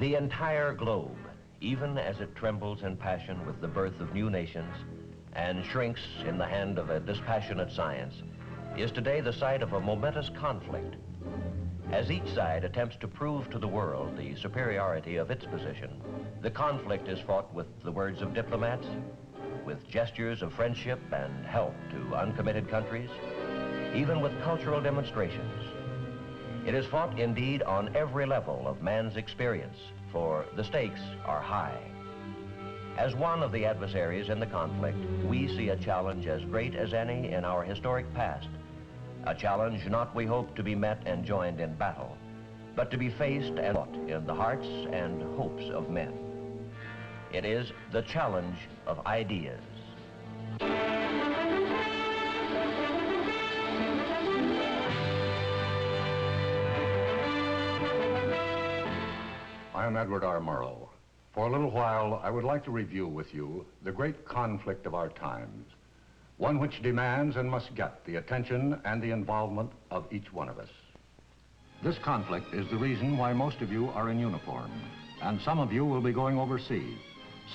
The entire globe, even as it trembles in passion with the birth of new nations and shrinks in the hand of a dispassionate science, is today the site of a momentous conflict. As each side attempts to prove to the world the superiority of its position, the conflict is fought with the words of diplomats, with gestures of friendship and help to uncommitted countries, even with cultural demonstrations. It is fought indeed on every level of man's experience, for the stakes are high. As one of the adversaries in the conflict, we see a challenge as great as any in our historic past. A challenge not, we hope, to be met and joined in battle, but to be faced and fought in the hearts and hopes of men. It is the challenge of ideas. I am Edward R. Murrow. For a little while, I would like to review with you the great conflict of our times, one which demands and must get the attention and the involvement of each one of us. This conflict is the reason why most of you are in uniform, and some of you will be going overseas,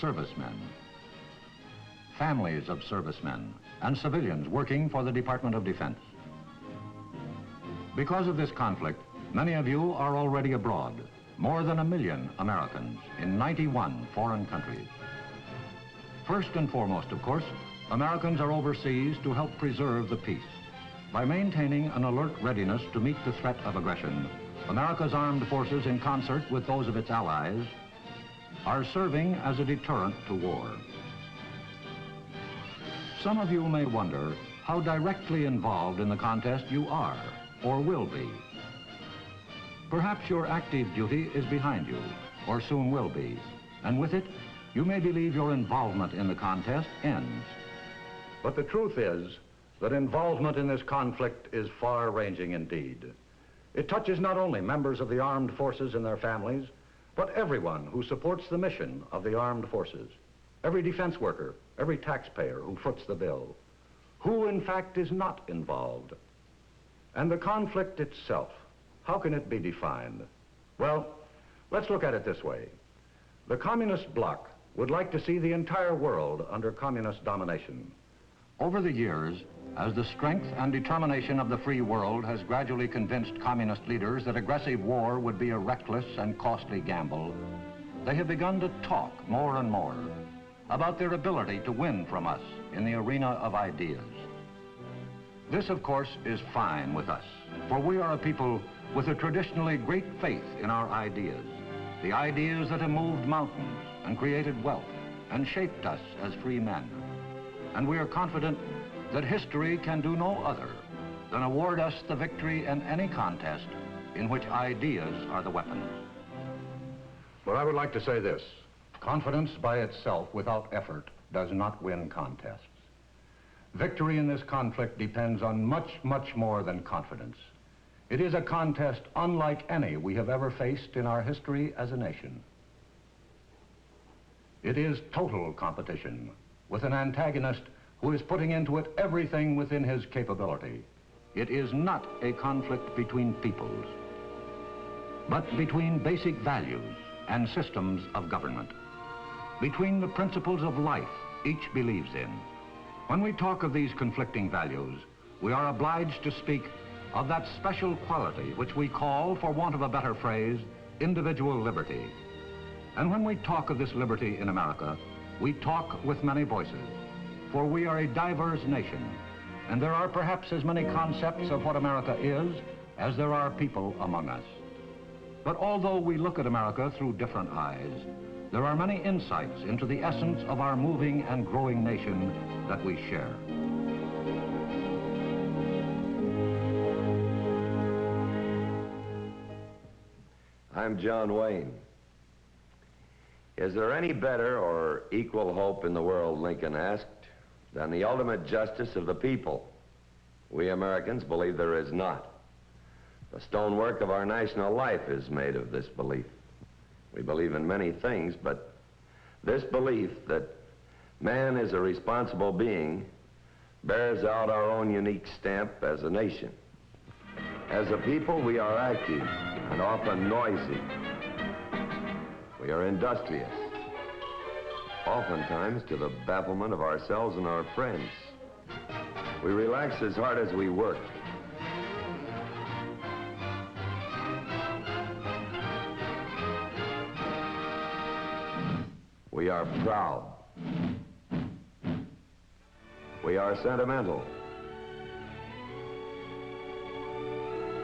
servicemen, families of servicemen, and civilians working for the Department of Defense. Because of this conflict, many of you are already abroad, more than 1 million Americans in 91 foreign countries. First and foremost, of course, Americans are overseas to help preserve the peace. By maintaining an alert readiness to meet the threat of aggression, America's armed forces, in concert with those of its allies, are serving as a deterrent to war. Some of you may wonder how directly involved in the contest you are or will be. Perhaps your active duty is behind you, or soon will be, and with it, you may believe your involvement in the contest ends. But the truth is that involvement in this conflict is far-ranging indeed. It touches not only members of the armed forces and their families, but everyone who supports the mission of the armed forces, every defense worker, every taxpayer who foots the bill, who in fact is not involved. And the conflict itself, how can it be defined? Well, let's look at it this way. The communist bloc would like to see the entire world under communist domination. Over the years, as the strength and determination of the free world has gradually convinced communist leaders that aggressive war would be a reckless and costly gamble, they have begun to talk more and more about their ability to win from us in the arena of ideas. This, of course, is fine with us, for we are a people with a traditionally great faith in our ideas, the ideas that have moved mountains and created wealth and shaped us as free men. And we are confident that history can do no other than award us the victory in any contest in which ideas are the weapons. But I would like to say this: confidence by itself without effort does not win contests. Victory in this conflict depends on much, much more than confidence. It is a contest unlike any we have ever faced in our history as a nation. It is total competition with an antagonist who is putting into it everything within his capability. It is not a conflict between peoples, but between basic values and systems of government, between the principles of life each believes in. When we talk of these conflicting values, we are obliged to speak of that special quality which we call, for want of a better phrase, individual liberty. And when we talk of this liberty in America, we talk with many voices, for we are a diverse nation, and there are perhaps as many concepts of what America is as there are people among us. But although we look at America through different eyes, there are many insights into the essence of our moving and growing nation that we share. I'm John Wayne. Is there any better or equal hope in the world, Lincoln asked, than the ultimate justice of the people? We Americans believe there is not. The stonework of our national life is made of this belief. We believe in many things, but this belief that man is a responsible being bears out our own unique stamp as a nation. As a people, we are active and often noisy. We are industrious, oftentimes to the bafflement of ourselves and our friends. We relax as hard as we work. We are proud. We are sentimental.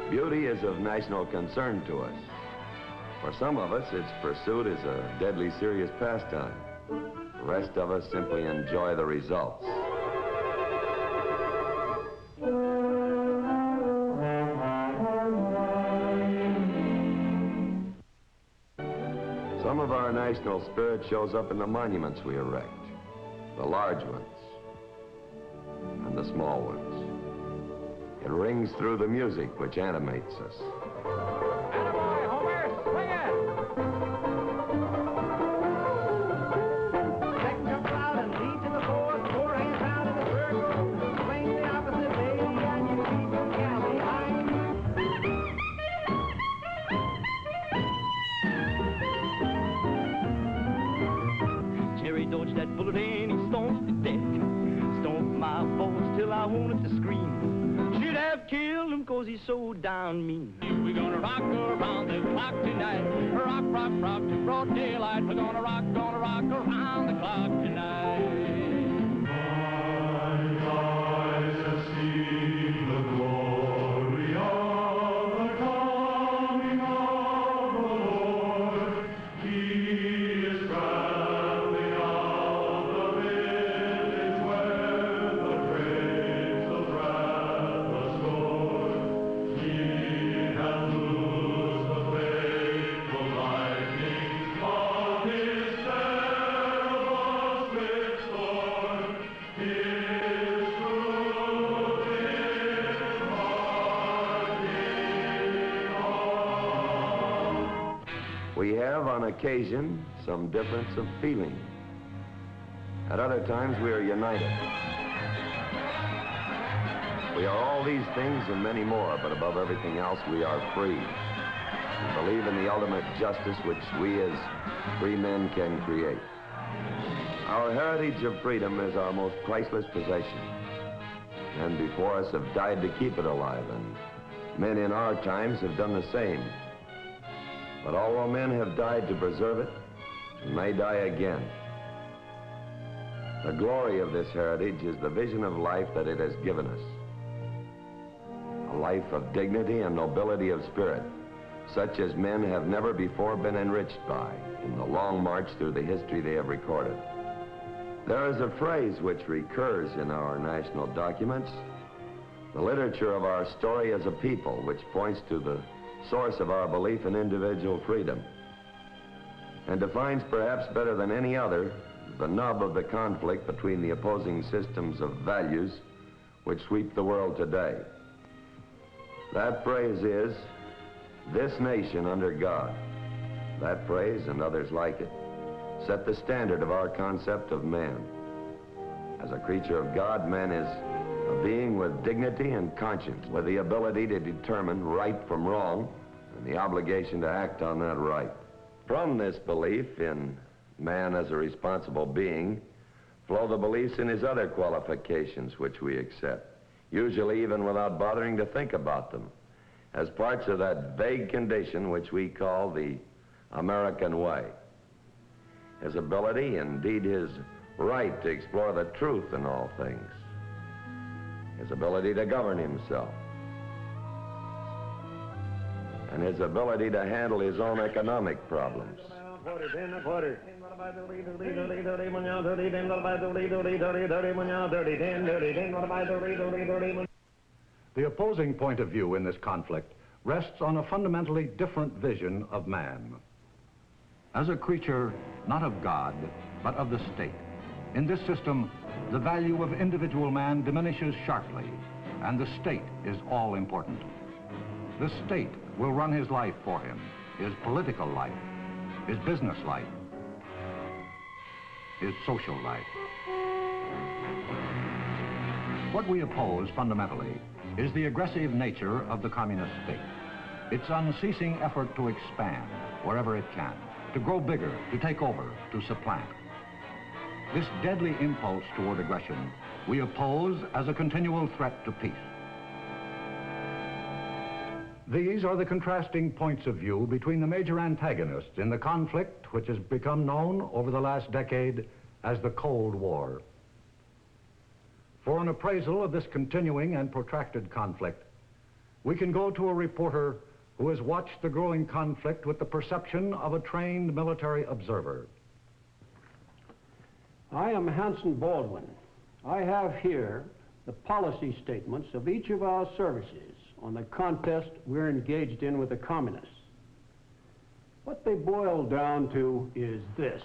Beauty is of national concern to us. For some of us, its pursuit is a deadly serious pastime. The rest of us simply enjoy the results. Some of our national spirit shows up in the monuments we erect, the large ones and the small ones. It rings through the music which animates us. Attaboy, Homer, swing it! Second jump out and lead to the fourth, four hands down in the circle, swing the opposite baby and you keep your gal behind. Jerry dodged that bullet and he stomped the deck. Stomped my balls till I wanted to scream. Should have killed him cause he's so darn mean. We're gonna rock around the clock tonight. Rock, rock, rock to broad daylight. We're gonna rock around the clock tonight. My eyes have seen the glory of the coming of the Lord. He is traveling out the village where the grapes of wrath are stored. He hath loosed the fateful lightnings of his terrible swift storm. His truth is marching on. We have, on occasion, some difference of feeling. At other times, we are united. We are all these things and many more, but above everything else, we are free. We believe in the ultimate justice which we as free men can create. Our heritage of freedom is our most priceless possession. Men before us have died to keep it alive, and men in our times have done the same. But although men have died to preserve it, and may die again. The glory of this heritage is the vision of life that it has given us. A life of dignity and nobility of spirit, such as men have never before been enriched by in the long march through the history they have recorded. There is a phrase which recurs in our national documents, the literature of our story as a people, which points to the source of our belief in individual freedom, and defines perhaps better than any other the nub of the conflict between the opposing systems of values which sweep the world today. That phrase is, "This nation under God." That phrase and others like it set the standard of our concept of man. As a creature of God, man is a being with dignity and conscience, with the ability to determine right from wrong and the obligation to act on that right. From this belief in man as a responsible being flow the beliefs in his other qualifications which we accept, usually even without bothering to think about them, as parts of that vague condition which we call the American way. His ability, indeed his right to explore the truth in all things. His ability to govern himself. And his ability to handle his own economic problems. The opposing point of view in this conflict rests on a fundamentally different vision of man. As a creature not of God, but of the state. In this system, the value of individual man diminishes sharply, and the state is all important. The state will run his life for him, his political life, his business life, his social life. What we oppose fundamentally is the aggressive nature of the communist state, its unceasing effort to expand wherever it can, to grow bigger, to take over, to supplant. This deadly impulse toward aggression we oppose as a continual threat to peace. These are the contrasting points of view between the major antagonists in the conflict which has become known over the last decade as the Cold War. For an appraisal of this continuing and protracted conflict, we can go to a reporter who has watched the growing conflict with the perception of a trained military observer. I am Hanson Baldwin. I have here the policy statements of each of our services on the contest we're engaged in with the communists. What they boil down to is this.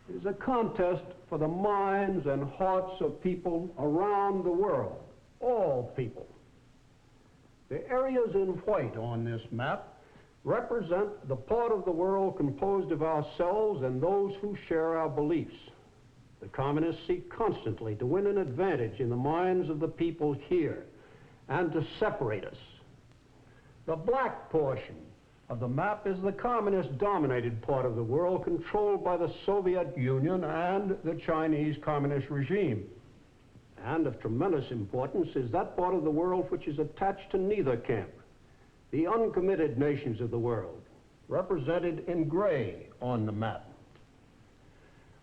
It is a contest for the minds and hearts of people around the world, all people. The areas in white on this map represent the part of the world composed of ourselves and those who share our beliefs. The communists seek constantly to win an advantage in the minds of the people here and to separate us. The black portion of the map is the communist-dominated part of the world controlled by the Soviet Union and the Chinese Communist regime. And of tremendous importance is that part of the world which is attached to neither camp, the uncommitted nations of the world, represented in gray on the map.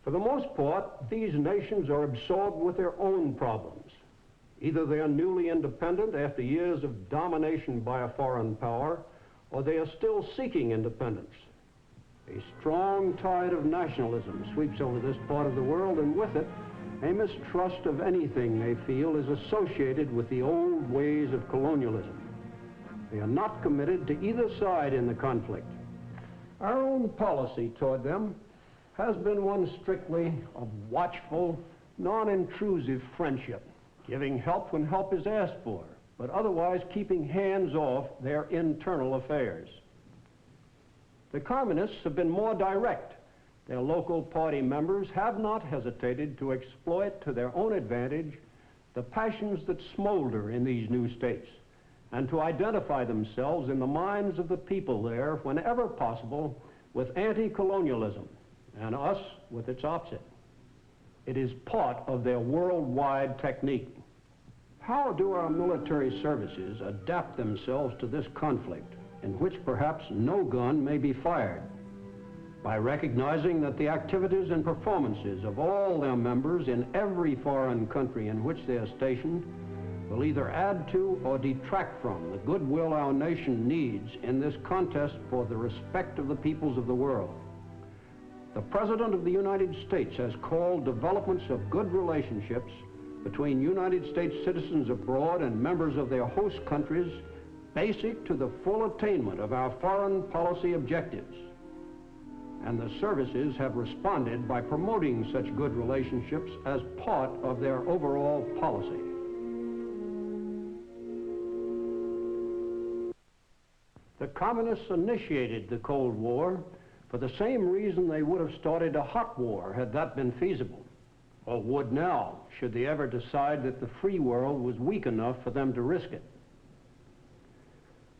For the most part, these nations are absorbed with their own problems. Either they are newly independent after years of domination by a foreign power, or they are still seeking independence. A strong tide of nationalism sweeps over this part of the world, and with it, a mistrust of anything they feel is associated with the old ways of colonialism. They are not committed to either side in the conflict. Our own policy toward them has been one strictly of watchful, non-intrusive friendship, giving help when help is asked for, but otherwise keeping hands off their internal affairs. The communists have been more direct. Their local party members have not hesitated to exploit to their own advantage the passions that smolder in these new states, and to identify themselves in the minds of the people there, whenever possible, with anti-colonialism, and us with its opposite. It is part of their worldwide technique. How do our military services adapt themselves to this conflict, in which perhaps no gun may be fired? By recognizing that the activities and performances of all their members in every foreign country in which they are stationed will either add to or detract from the goodwill our nation needs in this contest for the respect of the peoples of the world. The President of the United States has called developments of good relationships between United States citizens abroad and members of their host countries basic to the full attainment of our foreign policy objectives. And the services have responded by promoting such good relationships as part of their overall policy. The communists initiated the Cold War for the same reason they would have started a hot war had that been feasible, or would now, should they ever decide that the free world was weak enough for them to risk it.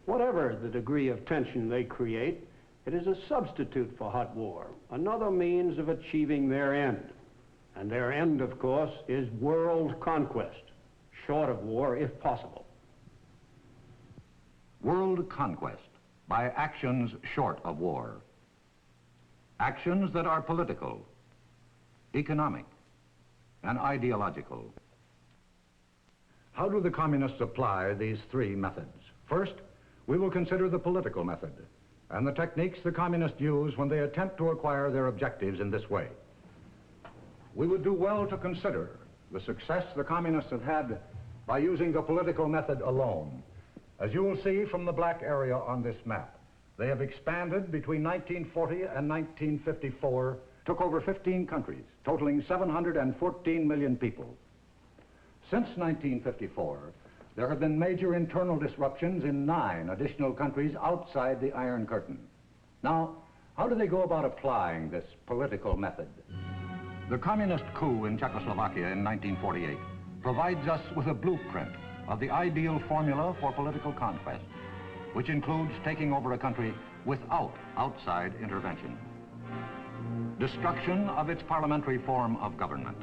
Whatever the degree of tension they create, it is a substitute for hot war, another means of achieving their end. And their end, of course, is world conquest, short of war if possible. World conquest by actions short of war. Actions that are political, economic, and ideological. How do the communists apply these three methods? First, we will consider the political method and the techniques the communists use when they attempt to acquire their objectives in this way. We would do well to consider the success the communists have had by using the political method alone. As you will see from the black area on this map, they have expanded between 1940 and 1954, took over 15 countries, totaling 714 million people. Since 1954, there have been major internal disruptions in 9 additional countries outside the Iron Curtain. Now, how do they go about applying this political method? The communist coup in Czechoslovakia in 1948 provides us with a blueprint of the ideal formula for political conquest. which includes taking over a country without outside intervention. Destruction of its parliamentary form of government.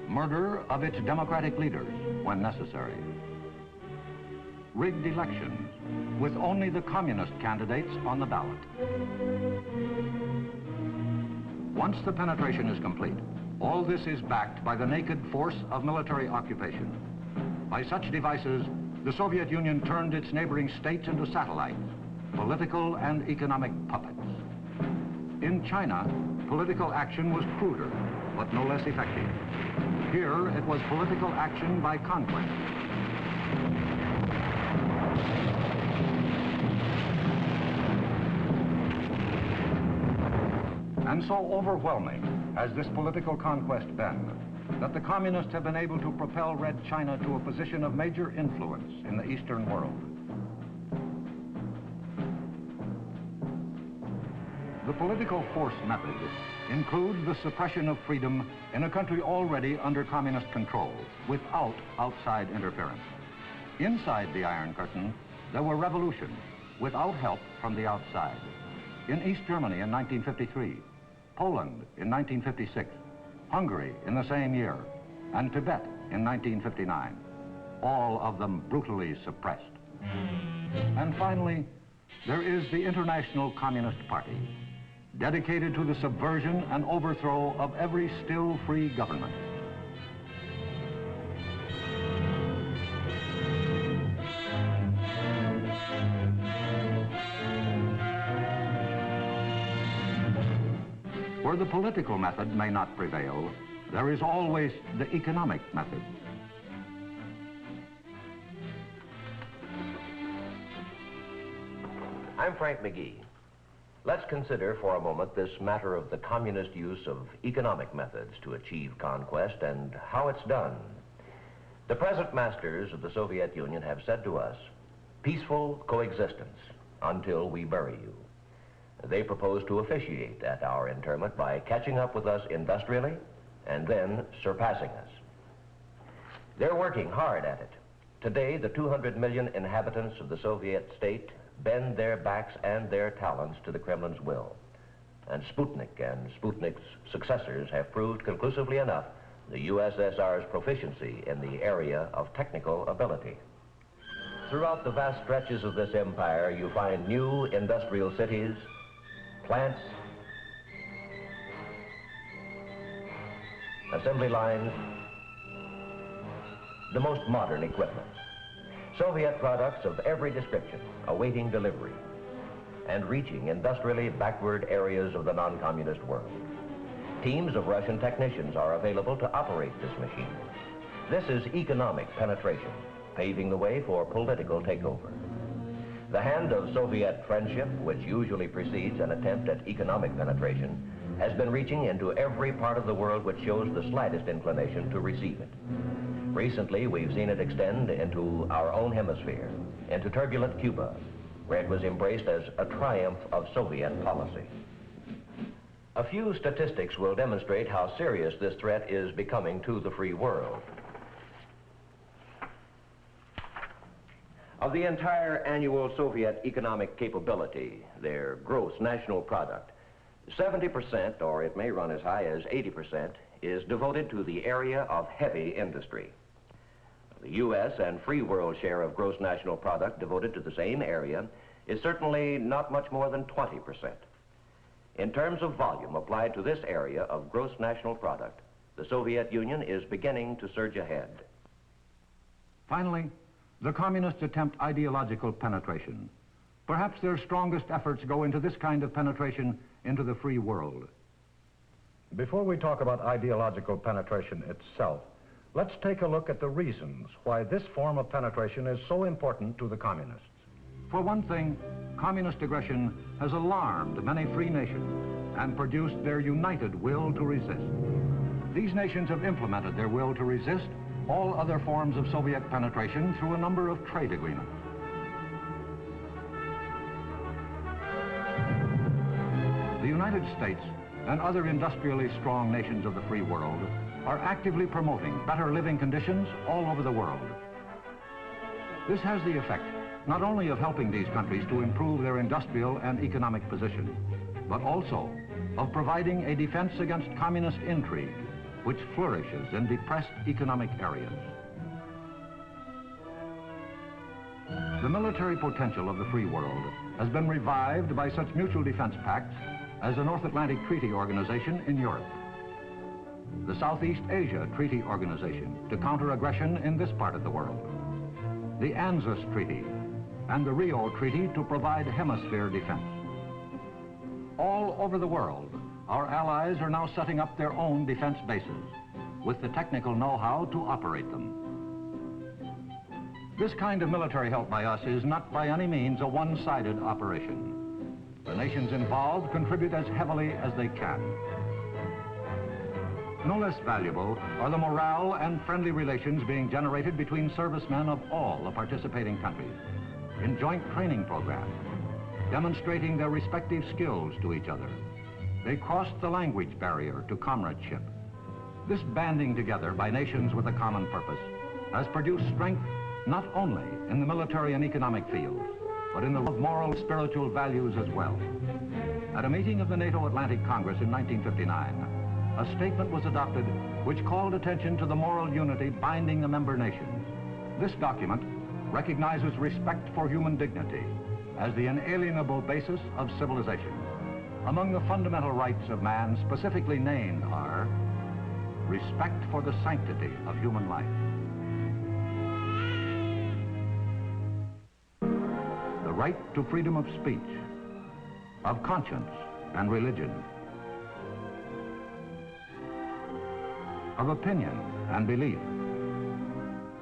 Murder of its democratic leaders when necessary. Rigged elections with only the communist candidates on the ballot. Once the penetration is complete, all this is backed by the naked force of military occupation. By such devices, the Soviet Union turned its neighboring states into satellites, political and economic puppets. In China, political action was cruder, but no less effective. Here, it was political action by conquest. And so overwhelming has this political conquest been that the communists have been able to propel Red China to a position of major influence in the Eastern world. The political force method includes the suppression of freedom in a country already under communist control without outside interference. Inside the Iron Curtain, there were revolutions without help from the outside. In East Germany in 1953, Poland in 1956, Hungary in the same year, and Tibet in 1959, all of them brutally suppressed. And finally, there is the International Communist Party, dedicated to the subversion and overthrow of every still free government. Where the political method may not prevail, there is always the economic method. I'm Frank McGee. Let's consider for a moment this matter of the communist use of economic methods to achieve conquest and how it's done. The present masters of the Soviet Union have said to us, peaceful coexistence until we bury you. They propose to officiate at our interment by catching up with us industrially and then surpassing us. They're working hard at it. Today, the 200 million inhabitants of the Soviet state bend their backs and their talents to the Kremlin's will. And Sputnik and Sputnik's successors have proved conclusively enough the USSR's proficiency in the area of technical ability. Throughout the vast stretches of this empire, you find new industrial cities, plants, assembly lines, the most modern equipment. Soviet products of every description awaiting delivery and reaching industrially backward areas of the non-communist world. Teams of Russian technicians are available to operate this machine. This is economic penetration, paving the way for political takeover. The hand of Soviet friendship, which usually precedes an attempt at economic penetration, has been reaching into every part of the world which shows the slightest inclination to receive it. Recently, we've seen it extend into our own hemisphere, into turbulent Cuba, where it was embraced as a triumph of Soviet policy. A few statistics will demonstrate how serious this threat is becoming to the free world. Of the entire annual Soviet economic capability, their gross national product, 70%, or it may run as high as 80%, is devoted to the area of heavy industry. The U.S. and free world share of gross national product devoted to the same area is certainly not much more than 20%. In terms of volume applied to this area of gross national product, the Soviet Union is beginning to surge ahead. Finally, the communists attempt ideological penetration. Perhaps their strongest efforts go into this kind of penetration into the free world. Before we talk about ideological penetration itself, let's take a look at the reasons why this form of penetration is so important to the communists. For one thing, communist aggression has alarmed many free nations and produced their united will to resist. These nations have implemented their will to resist all other forms of Soviet penetration through a number of trade agreements. The United States and other industrially strong nations of the free world are actively promoting better living conditions all over the world. This has the effect not only of helping these countries to improve their industrial and economic position, but also of providing a defense against communist intrigue, which flourishes in depressed economic areas. The military potential of the free world has been revived by such mutual defense pacts as the North Atlantic Treaty Organization in Europe, the Southeast Asia Treaty Organization to counter aggression in this part of the world, the ANZUS Treaty, and the Rio Treaty to provide hemisphere defense. All over the world, our allies are now setting up their own defense bases with the technical know-how to operate them. This kind of military help by us is not by any means a one-sided operation. The nations involved contribute as heavily as they can. No less valuable are the morale and friendly relations being generated between servicemen of all the participating countries in joint training programs, demonstrating their respective skills to each other. They crossed the language barrier to comradeship. This banding together by nations with a common purpose has produced strength not only in the military and economic fields, but in the moral and spiritual values as well. At a meeting of the NATO Atlantic Congress in 1959, a statement was adopted which called attention to the moral unity binding the member nations. This document recognizes respect for human dignity as the inalienable basis of civilization. Among the fundamental rights of man specifically named are respect for the sanctity of human life, the right to freedom of speech, of conscience and religion, of opinion and belief,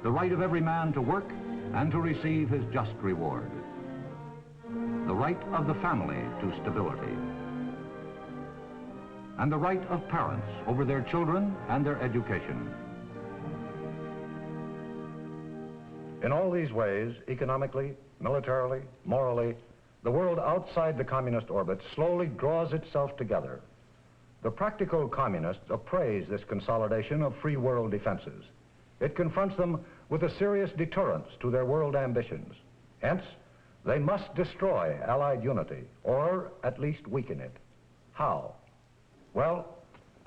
the right of every man to work and to receive his just reward, the right of the family to stability, and the right of parents over their children and their education. In all these ways, economically, militarily, morally, the world outside the communist orbit slowly draws itself together. The practical communists appraise this consolidation of free world defenses. It confronts them with a serious deterrence to their world ambitions. Hence, they must destroy Allied unity, or at least weaken it. How? Well,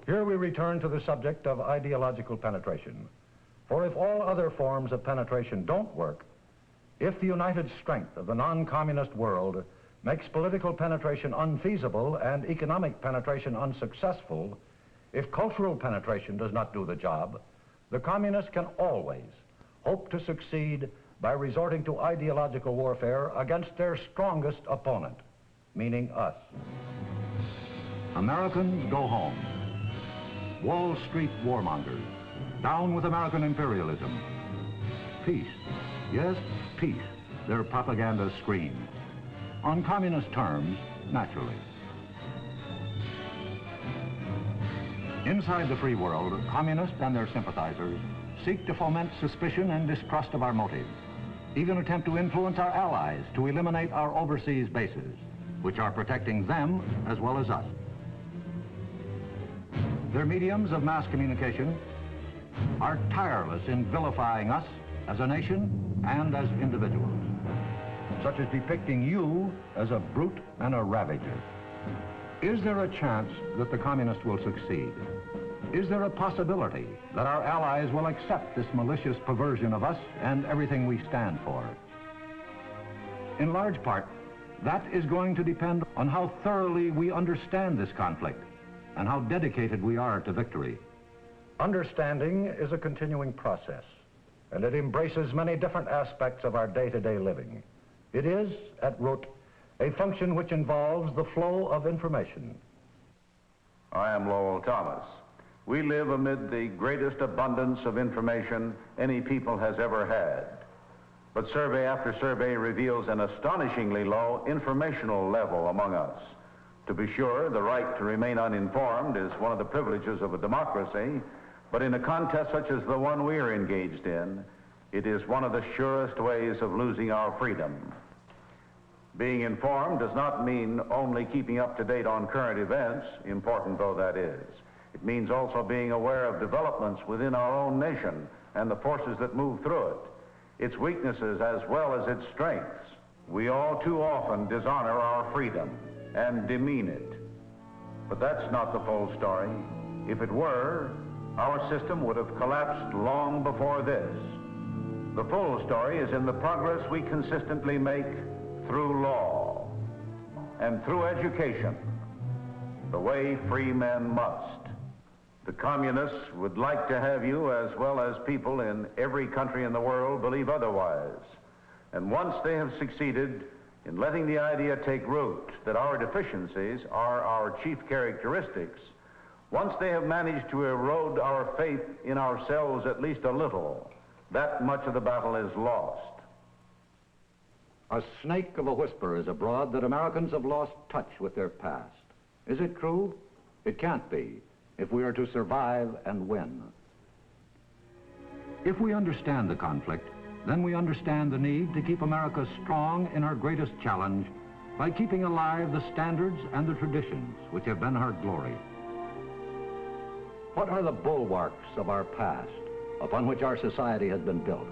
here we return to the subject of ideological penetration. For if all other forms of penetration don't work, if the united strength of the non-communist world makes political penetration unfeasible and economic penetration unsuccessful, if cultural penetration does not do the job, the communists can always hope to succeed by resorting to ideological warfare against their strongest opponent, meaning us. Americans go home. Wall Street warmongers, down with American imperialism. Peace, yes, peace, their propaganda screams. On communist terms, naturally. Inside the free world, communists and their sympathizers seek to foment suspicion and distrust of our motives, even attempt to influence our allies to eliminate our overseas bases, which are protecting them as well as us. Their mediums of mass communication are tireless in vilifying us as a nation and as individuals, such as depicting you as a brute and a ravager. Is there a chance that the communists will succeed? Is there a possibility that our allies will accept this malicious perversion of us and everything we stand for? In large part, that is going to depend on how thoroughly we understand this conflict and how dedicated we are to victory. Understanding is a continuing process, and it embraces many different aspects of our day-to-day living. It is, at root, a function which involves the flow of information. I am Lowell Thomas. We live amid the greatest abundance of information any people has ever had. But survey after survey reveals an astonishingly low informational level among us. To be sure, the right to remain uninformed is one of the privileges of a democracy, but in a contest such as the one we are engaged in, it is one of the surest ways of losing our freedom. Being informed does not mean only keeping up to date on current events, important though that is. It means also being aware of developments within our own nation and the forces that move through it. its weaknesses as well as its strengths. We all too often dishonor our freedom and demean it. But that's not the full story. If it were, our system would have collapsed long before this. The full story is in the progress we consistently make through law and through education, the way free men must. The communists would like to have you, as well as people in every country in the world, believe otherwise. And once they have succeeded in letting the idea take root that our deficiencies are our chief characteristics, once they have managed to erode our faith in ourselves at least a little, that much of the battle is lost. A snake of a whisper is abroad that Americans have lost touch with their past. Is it true? It can't be, if we are to survive and win. If we understand the conflict, then we understand the need to keep America strong in her greatest challenge by keeping alive the standards and the traditions which have been her glory. What are the bulwarks of our past upon which our society has been built?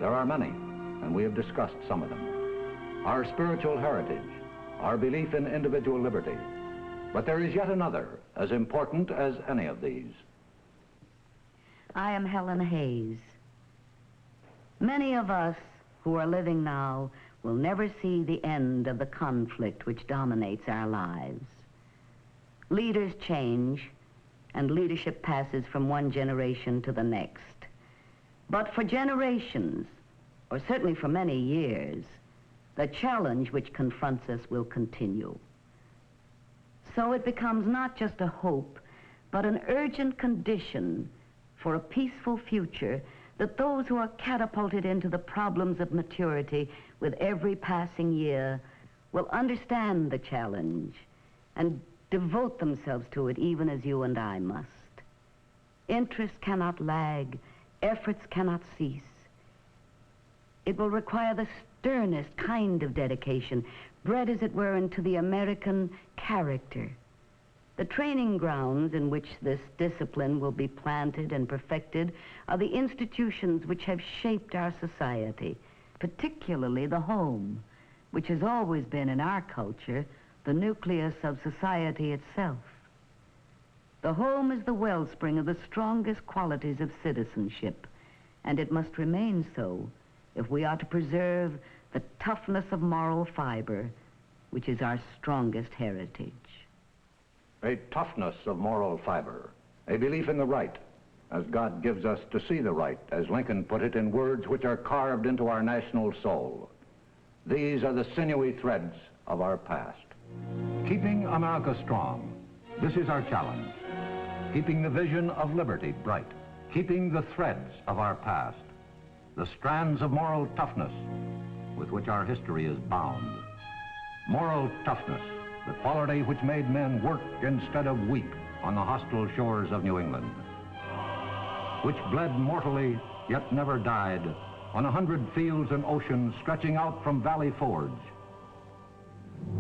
There are many, and we have discussed some of them. Our spiritual heritage, our belief in individual liberty. But there is yet another, as important as any of these. I am Helen Hayes. Many of us who are living now will never see the end of the conflict which dominates our lives. Leaders change, and leadership passes from one generation to the next. But for generations, or certainly for many years, the challenge which confronts us will continue. So it becomes not just a hope, but an urgent condition for a peaceful future that those who are catapulted into the problems of maturity with every passing year will understand the challenge and devote themselves to it, even as you and I must. Interest cannot lag, efforts cannot cease. It will require the sternest kind of dedication, bred as it were into the American character. The training grounds in which this discipline will be planted and perfected are the institutions which have shaped our society, particularly the home, which has always been in our culture the nucleus of society itself. The home is the wellspring of the strongest qualities of citizenship, and it must remain so if we are to preserve the toughness of moral fiber, which is our strongest heritage. A toughness of moral fiber, a belief in the right, as God gives us to see the right, as Lincoln put it in words which are carved into our national soul. These are the sinewy threads of our past. Keeping America strong, this is our challenge. Keeping the vision of liberty bright, keeping the threads of our past, the strands of moral toughness with which our history is bound. Moral toughness, the quality which made men work instead of weep on the hostile shores of New England, which bled mortally yet never died on 100 fields and oceans stretching out from Valley Forge,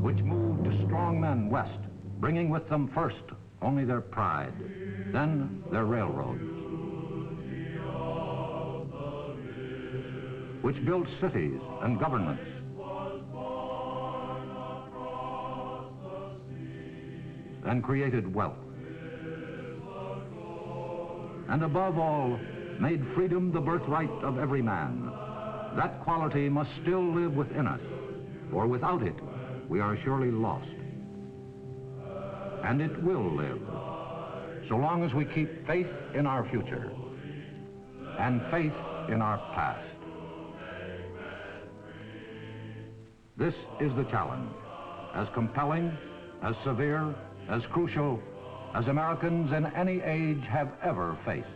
which moved strong men west, bringing with them first only their pride, then their railroads, which built cities and governments, and created wealth, and above all, made freedom the birthright of every man. That quality must still live within us, for without it, we are surely lost. And it will live, so long as we keep faith in our future and faith in our past. This is the challenge, as compelling, as severe, as crucial as Americans in any age have ever faced.